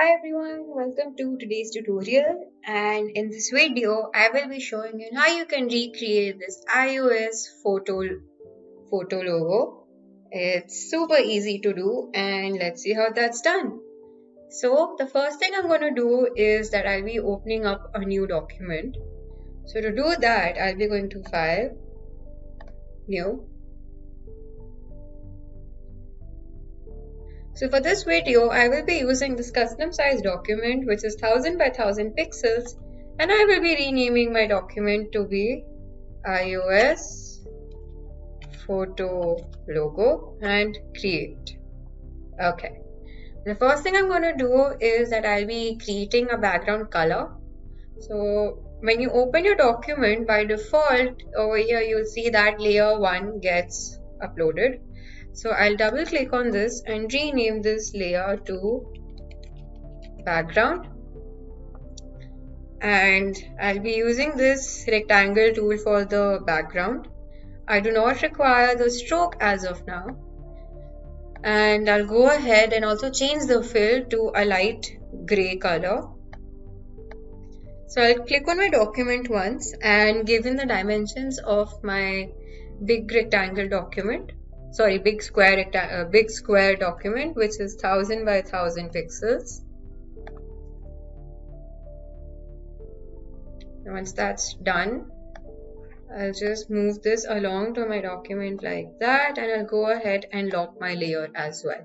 Hi everyone, welcome to today's tutorial, and in this video I will be showing you how you can recreate this iOS photo logo. It's super easy to do, and let's see how that's done. So the first thing I'm going to do is that I'll be opening up a new document. So to do that, I'll be going to File, New. So for this video, I will be using this custom size document which is 1000 by 1000 pixels, and I will be renaming my document to be iOS photo logo and create. Okay. The first thing I'm going to do is that I'll be creating a background color. So when you open your document, by default over here you'll see that layer 1 gets uploaded. So I'll double click on this and rename this layer to background, and I'll be using this rectangle tool for the background. I do not require the stroke as of now, and I'll go ahead and also change the fill to a light gray color. So I'll click on my document once and give in the dimensions of my big rectangle document. Sorry, big square document which is 1000 by 1000 pixels. And once that's done, I'll just move this along to my document like that, and I'll go ahead and lock my layer as well.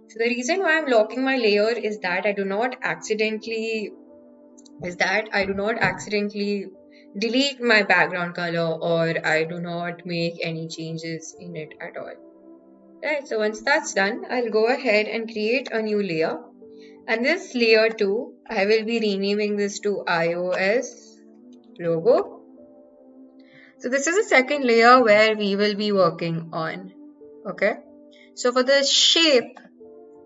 So the reason why I'm locking my layer is that I do not accidentally delete my background color, or I do not make any changes in it at all. Right, so once that's done, I'll go ahead and create a new layer, and this layer 2, I will be renaming this to iOS logo. So this is the second layer where we will be working on. Okay, so for the shape,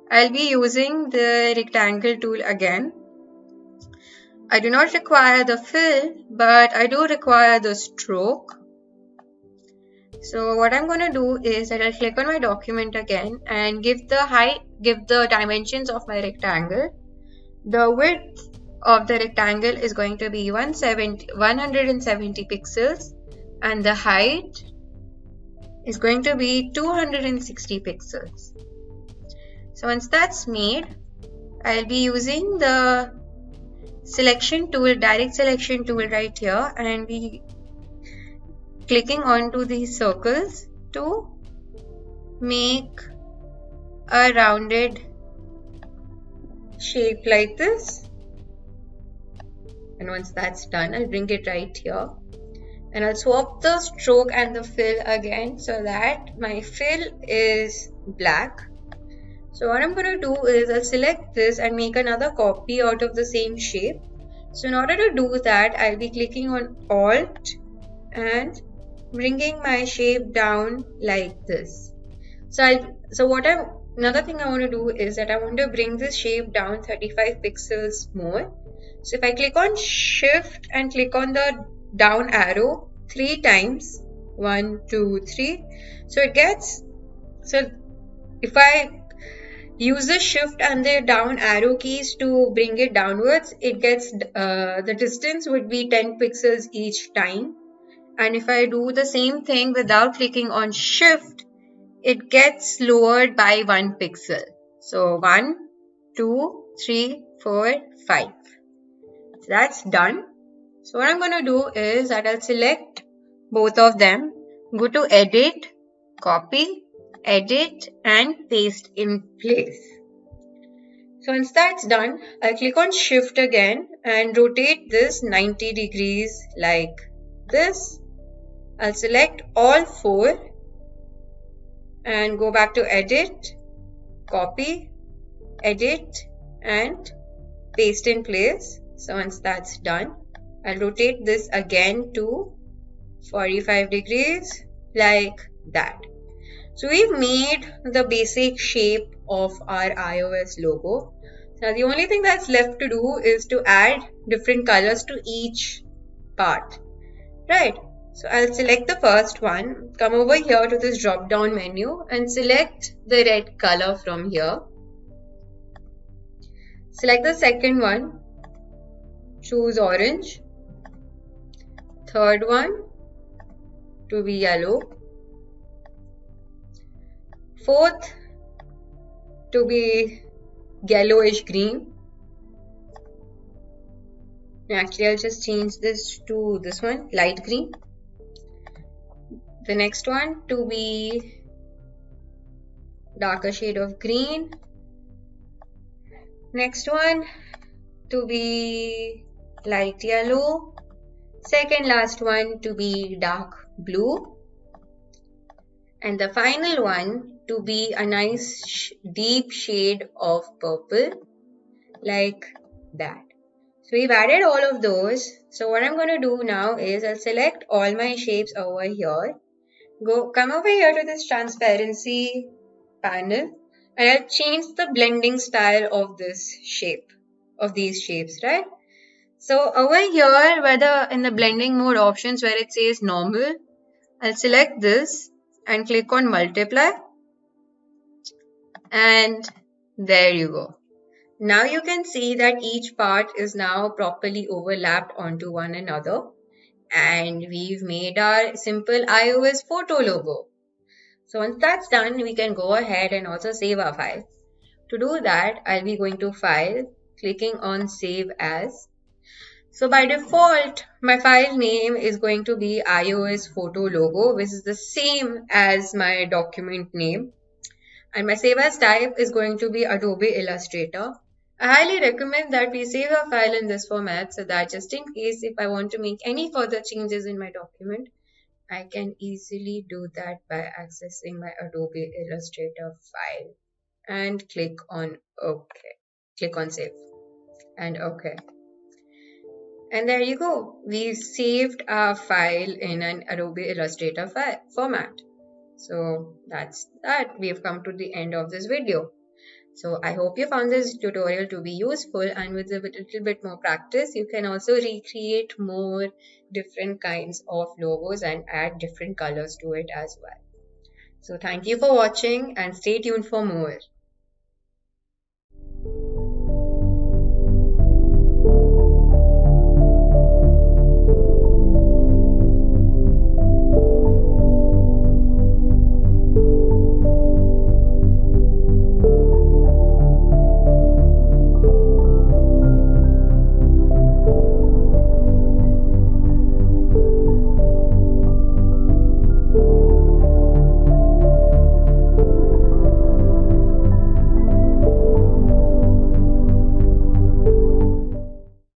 I'll be using the rectangle tool again. I do not require the fill, but I do require the stroke. So what I'm going to do is that I'll click on my document again and give the dimensions of my rectangle. The width of the rectangle is going to be 170 pixels, and the height is going to be 260 pixels. So once that's made, I'll be using the selection tool, direct selection tool right here, and be clicking onto these circles to make a rounded shape like this. And once that's done, I'll bring it right here, and I'll swap the stroke and the fill again so that my fill is black. So what I'm going to do is I'll select this and make another copy out of the same shape. So in order to do that, I'll be clicking on Alt and bringing my shape down like this. Another thing I want to do is that I want to bring this shape down 35 pixels more. So if I click on Shift and click on the down arrow 3 times, 1, 2, 3. So if I use the Shift and the down arrow keys to bring it downwards, it gets the distance would be 10 pixels each time. And if I do the same thing without clicking on Shift, it gets lowered by 1 pixel. So 1, 2, 3, 4, 5. So that's done. So what I'm going to do is that I'll select both of them, go to Edit, Copy, Edit, and Paste in place. So once that's done, I'll click on Shift again and rotate this 90 degrees like this. I'll select all 4 and go back to Edit, Copy, Edit, and Paste in place. So once that's done, I'll rotate this again to 45 degrees like that. So we've made the basic shape of our iOS logo. Now the only thing that's left to do is to add different colors to each part. Right. So I'll select the first one, come over here to this drop down menu and select the red color from here. Select the second one, choose orange. Third one to be yellow. Fourth to be yellowish green. Actually, I'll just change this to this one, light green. The next one to be darker shade of green. Next one to be light yellow. Second last one to be dark blue. And the final one to be a nice deep shade of purple, like that. So we've added all of those. So what I'm going to do now is I'll select all my shapes over here. Come over here to this transparency panel, and I'll change the blending style of this shape, of these shapes, right? So over here, in the blending mode options where it says normal, I'll select this and click on multiply, and there you go. Now you can see that each part is now properly overlapped onto one another, and we've made our simple iOS photo logo. So once that's done, we can go ahead and also save our file. To do that, I'll be going to File, clicking on Save As. So by default, my file name is going to be iOS photo logo, which is the same as my document name. And my save as type is going to be Adobe Illustrator. I highly recommend that we save our file in this format so that just in case if I want to make any further changes in my document, I can easily do that by accessing my Adobe Illustrator file and click on OK. Click on Save and OK. And there you go. We've saved our file in an Adobe Illustrator format. So that's that. We have come to the end of this video. So I hope you found this tutorial to be useful, and with a little bit more practice, you can also recreate more different kinds of logos and add different colors to it as well. So thank you for watching and stay tuned for more.